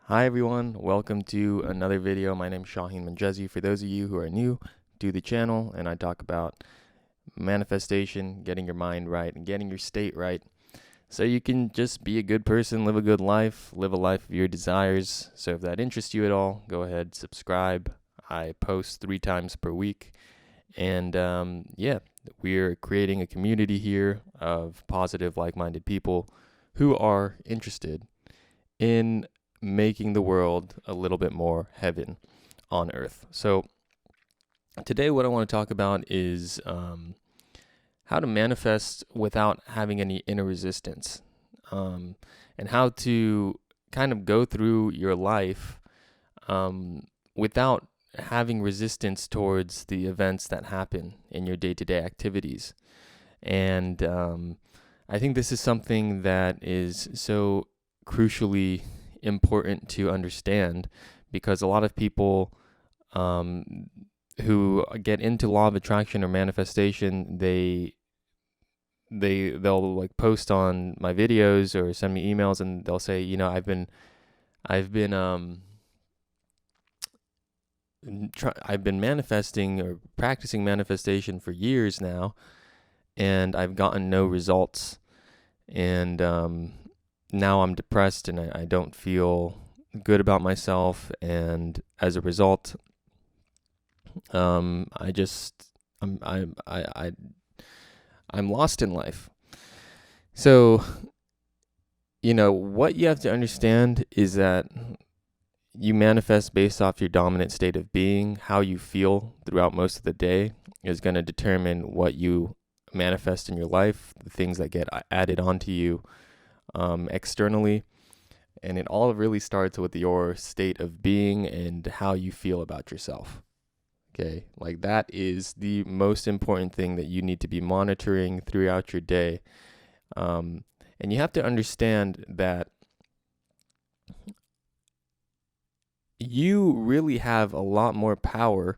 Hi everyone, welcome to another video. My name is Shaheen Manjezi. For those of you who are new to the channel, and I talk about manifestation, getting your mind right, and getting your state right, so you can just be a good person, live a good life, live a life of your desires. So if that interests you at all, go ahead, subscribe. I post 3 times per week, and we're creating a community here of positive, like-minded people who are interested in making the world a little bit more heaven on earth. So today what I want to talk about is how to manifest without having any inner resistance, and how to kind of go through your life without having resistance towards the events that happen in your day-to-day activities. And I think this is something that is so crucially important to understand, because a lot of people who get into law of attraction or manifestation, they'll like post on my videos or send me emails, and they'll say, I've been manifesting or practicing manifestation for years now, and I've gotten no results, and now I'm depressed and I don't feel good about myself, and as a result, I'm lost in life. So, what you have to understand is that you manifest based off your dominant state of being. How you feel throughout most of the day is going to determine what you manifest in your life, the things that get added onto you externally. And it all really starts with your state of being and how you feel about yourself. Okay, like that is the most important thing that you need to be monitoring throughout your day. And you have to understand that you really have a lot more power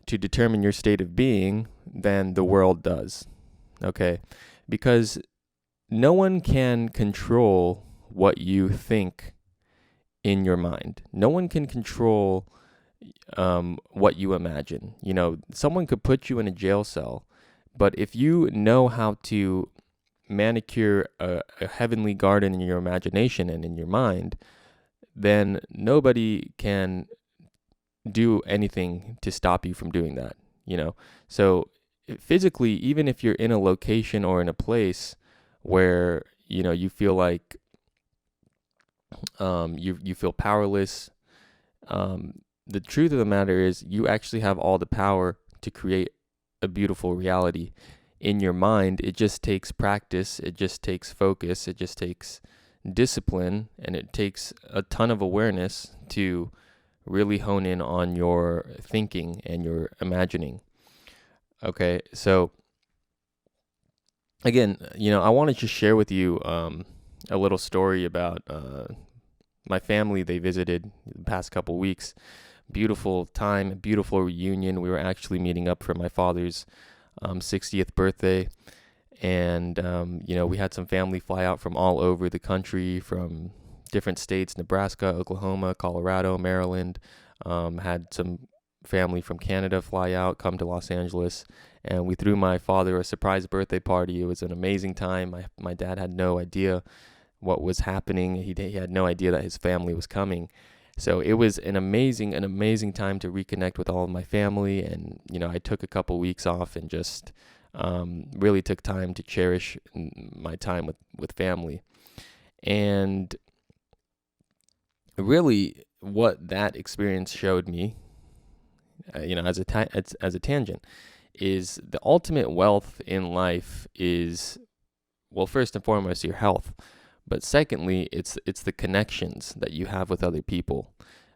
to determine your state of being than the world does. Okay, because no one can control what you think in your mind. No one can control what you imagine. Someone could put you in a jail cell, but if you know how to manicure a heavenly garden in your imagination and in your mind, then nobody can do anything to stop you from doing that. So physically, even if you're in a location or in a place where you feel like you feel powerless, the truth of the matter is you actually have all the power to create a beautiful reality in your mind. It just takes practice, it just takes focus, it just takes discipline, and it takes a ton of awareness to really hone in on your thinking and your imagining. Okay, so again, I want to just share with you a little story about my family. They visited the past couple weeks. Beautiful time, beautiful reunion. We were actually meeting up for my father's 60th birthday. And, we had some family fly out from all over the country, from different states: Nebraska, Oklahoma, Colorado, Maryland. Had some family from Canada fly out, come to Los Angeles. And we threw my father a surprise birthday party. It was an amazing time. My dad had no idea what was happening. He had no idea that his family was coming. So it was an amazing time to reconnect with all of my family. And, I took a couple weeks off and just really took time to cherish my time with family. And really what that experience showed me, as a tangent, is the ultimate wealth in life is, well, first and foremost, your health. But secondly, it's the connections that you have with other people,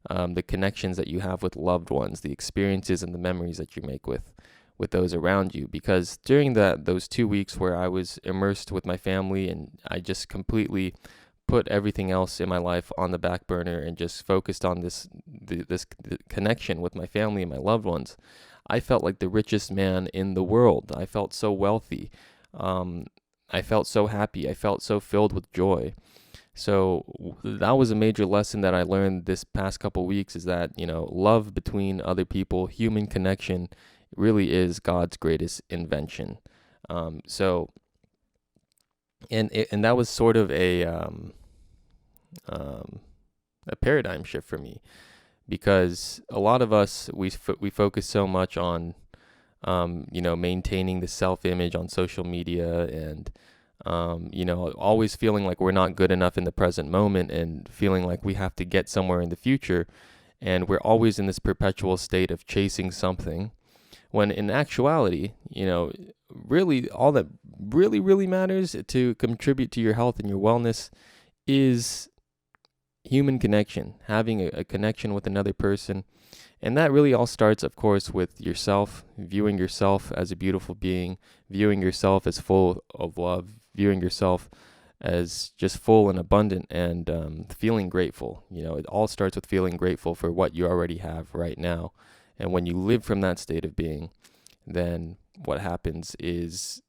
the connections that you have with loved ones, the experiences and the memories that you make with those around you. Because during those 2 weeks where I was immersed with my family, and I just completely put everything else in my life on the back burner and just focused on this connection with my family and my loved ones, I felt like the richest man in the world. I felt so wealthy. I felt so happy. I felt so filled with joy. So that was a major lesson that I learned this past couple weeks, is that, love between other people, human connection, really is God's greatest invention. So, and that was sort of a paradigm shift for me, because a lot of us, we focus so much on maintaining the self-image on social media, and always feeling like we're not good enough in the present moment, and feeling like we have to get somewhere in the future, and we're always in this perpetual state of chasing something, when in actuality, really all that really matters to contribute to your health and your wellness is human connection, having a connection with another person. And that really all starts, of course, with yourself, viewing yourself as a beautiful being, viewing yourself as full of love, viewing yourself as just full and abundant, and feeling grateful. It all starts with feeling grateful for what you already have right now. And when you live from that state of being, then what happens is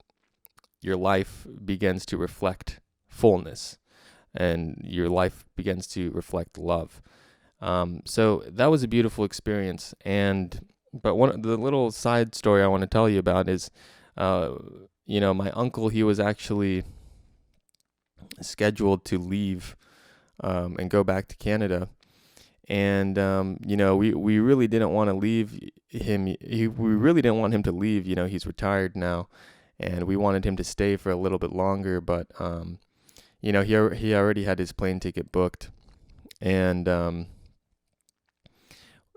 your life begins to reflect fullness, and your life begins to reflect love. So that was a beautiful experience. But the little side story I want to tell you about is, my uncle, he was actually scheduled to leave, and go back to Canada. And, we really didn't want to leave him. We really didn't want him to leave. He's retired now, and we wanted him to stay for a little bit longer. But, he already had his plane ticket booked. And,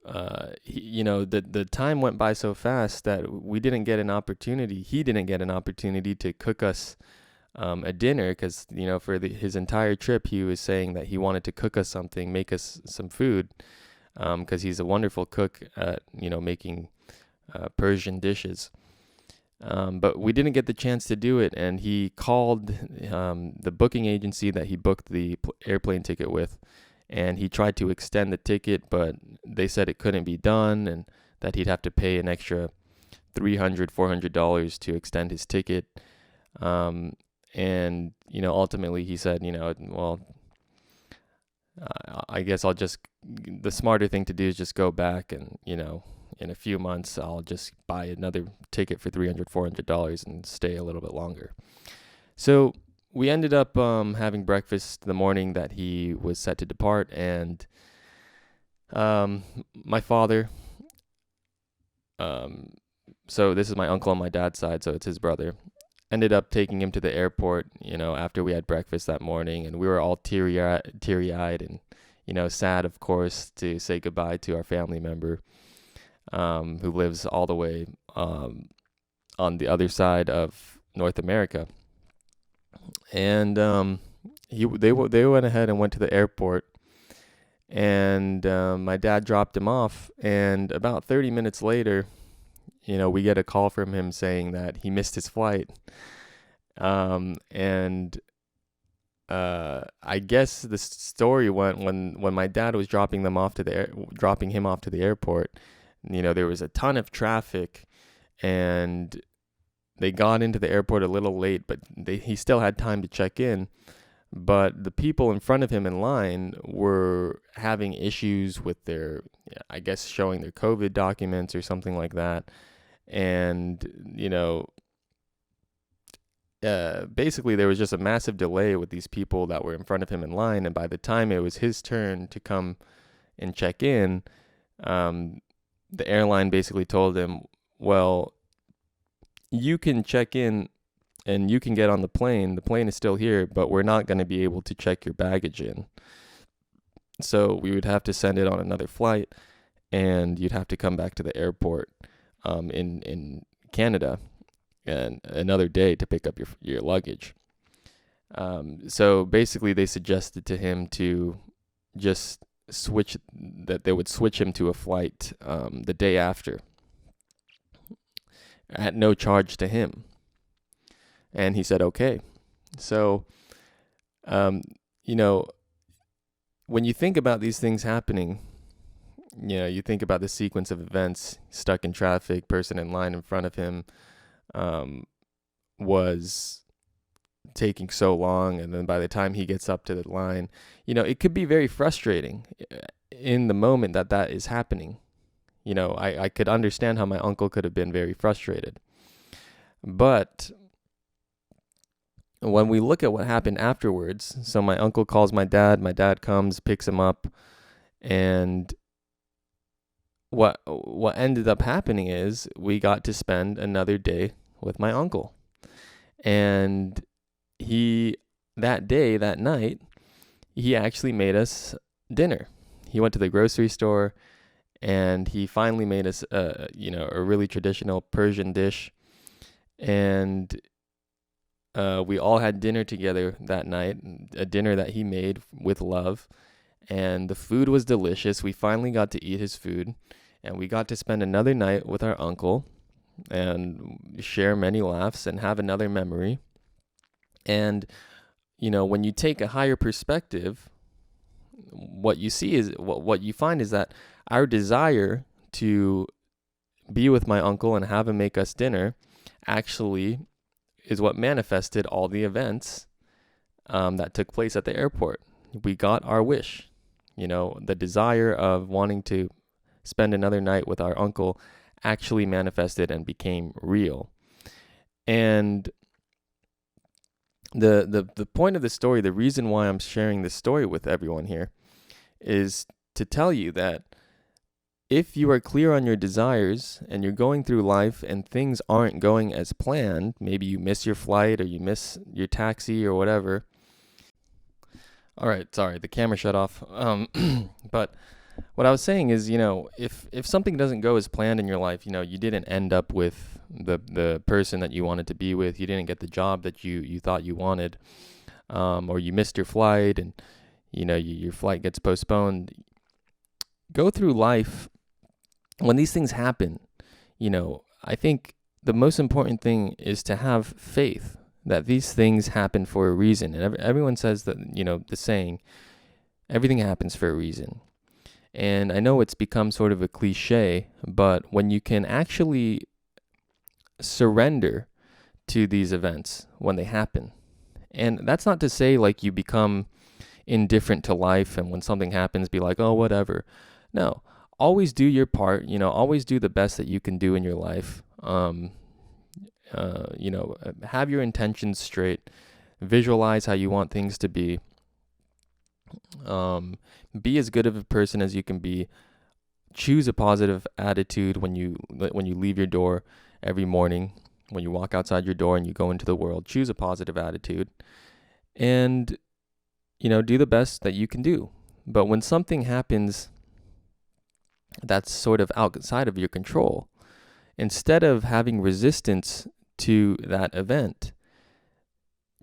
the time went by so fast that we didn't get an opportunity. He didn't get an opportunity to cook us a dinner, because for his entire trip he was saying that he wanted to cook us something, make us some food, because he's a wonderful cook at making Persian dishes. But we didn't get the chance to do it, and he called the booking agency that he booked the airplane ticket with, and he tried to extend the ticket, but they said it couldn't be done, and that he'd have to pay an extra $300-$400 to extend his ticket. And, ultimately he said, well, I guess the smarter thing to do is just go back, and, in a few months, I'll just buy another ticket for $300-$400 and stay a little bit longer. So we ended up having breakfast the morning that he was set to depart, and my father, so this is my uncle on my dad's side, so it's his brother, ended up taking him to the airport, after we had breakfast that morning, and we were all teary-eyed and, sad, of course, to say goodbye to our family member, who lives all the way on the other side of North America. And they went ahead and went to the airport, and my dad dropped him off, and about 30 minutes later, we get a call from him saying that he missed his flight. And I guess the story went, when my dad was dropping him off to the airport, there was a ton of traffic, and they got into the airport a little late, but he still had time to check in. But the people in front of him in line were having issues with their, I guess, showing their COVID documents or something like that. And, basically there was just a massive delay with these people that were in front of him in line. And by the time it was his turn to come and check in, the airline basically told him, well, you can check in and you can get on the plane. The plane is still here, but we're not going to be able to check your baggage in. So we would have to send it on another flight, and you'd have to come back to the airport in Canada and another day to pick up your luggage. So basically they suggested to him to just they would switch him to a flight the day after at no charge to him. And he said, okay. So, when you think about these things happening, you think about the sequence of events: stuck in traffic, person in line in front of him, was taking so long, and then by the time he gets up to the line, it could be very frustrating in the moment that is happening. I could understand how my uncle could have been very frustrated. But when we look at what happened afterwards, so my uncle calls my dad comes, picks him up, and what ended up happening is we got to spend another day with my uncle. And that night, he actually made us dinner. He went to the grocery store and he finally made us a really traditional Persian dish. And we all had dinner together that night, a dinner that he made with love. And the food was delicious. We finally got to eat his food, and we got to spend another night with our uncle and share many laughs and have another memory. And, when you take a higher perspective, what you see is what you find is that our desire to be with my uncle and have him make us dinner actually is what manifested all the events that took place at the airport. We got our wish. The desire of wanting to spend another night with our uncle actually manifested and became real. And the point of the story, the reason why I'm sharing this story with everyone here, is to tell you that if you are clear on your desires and you're going through life and things aren't going as planned, maybe you miss your flight or you miss your taxi or whatever. All right, sorry, the camera shut off. But what I was saying is, if something doesn't go as planned in your life, you didn't end up with the person that you wanted to be with, you didn't get the job that you thought you wanted, or you missed your flight and, your flight gets postponed. Go through life. When these things happen, I think the most important thing is to have faith that these things happen for a reason. And everyone says that, the saying, everything happens for a reason. And I know it's become sort of a cliche, but when you can actually surrender to these events when they happen, and that's not to say like you become indifferent to life and when something happens, be like, oh, whatever. No, always do your part, always do the best that you can do in your life. Have your intentions straight, visualize how you want things to be. Be as good of a person as you can be. Choose a positive attitude when you leave your door every morning, when you walk outside your door and you go into the world. Choose a positive attitude and, do the best that you can do. But when something happens that's sort of outside of your control, instead of having resistance to that event,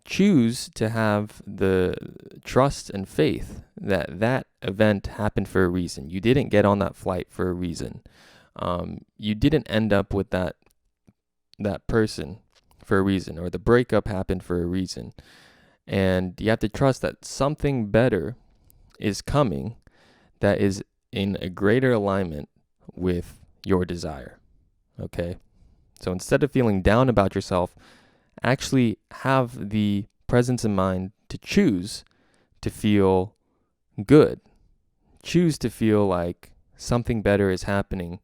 choose to have the trust and faith that that event happened for a reason. You didn't get on that flight for a reason. You didn't end up with that person for a reason, or the breakup happened for a reason. And you have to trust that something better is coming that is in a greater alignment with your desire. Okay? So instead of feeling down about yourself, actually have the presence in mind to choose to feel good. Choose to feel like something better is happening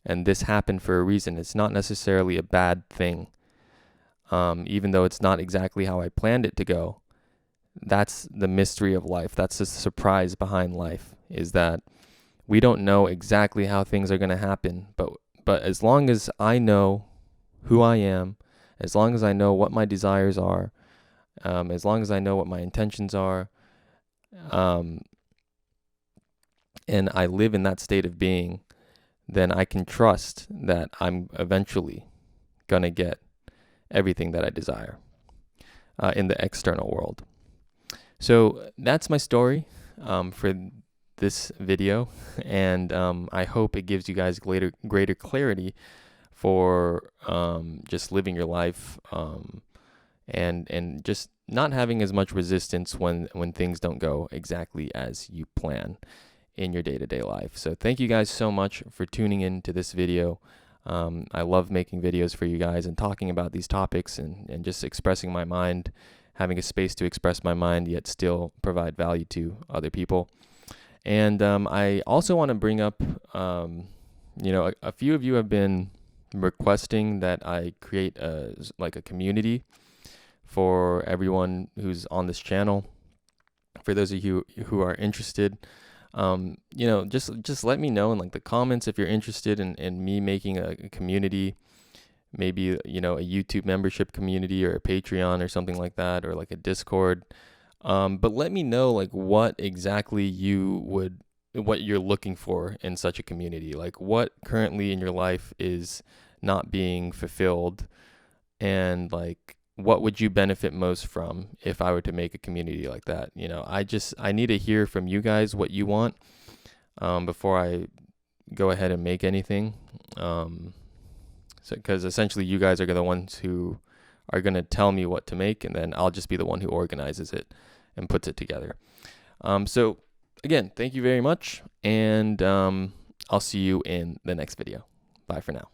and this happened for a reason. It's not necessarily a bad thing. Even though it's not exactly how I planned it to go. That's the mystery of life. That's the surprise behind life, is that we don't know exactly how things are going to happen. But as long as I know who I am, as long as I know what my desires are, as long as I know what my intentions are, and I live in that state of being, then I can trust that I'm eventually going to get everything that I desire in the external world. So that's my story for this video, and I hope it gives you guys greater clarity for just living your life and just not having as much resistance when things don't go exactly as you plan in your day-to-day life. So thank you guys so much for tuning in to this video. I love making videos for you guys and talking about these topics and just expressing my mind having a space to express my mind yet still provide value to other people. And I also want to bring up, a few of you have been requesting that I create a community for everyone who's on this channel. For those of you who are interested, just let me know in the comments if you're interested in me making a community, maybe, a YouTube membership community or a Patreon or something like that, or a Discord. But let me know what exactly what you're looking for in such a community. What currently in your life is not being fulfilled, and what would you benefit most from if I were to make a community like that? I need to hear from you guys what you want before I go ahead and make anything. Because essentially you guys are the ones who are going to tell me what to make, and then I'll just be the one who organizes it and puts it together. So again, thank you very much, and I'll see you in the next video. Bye for now.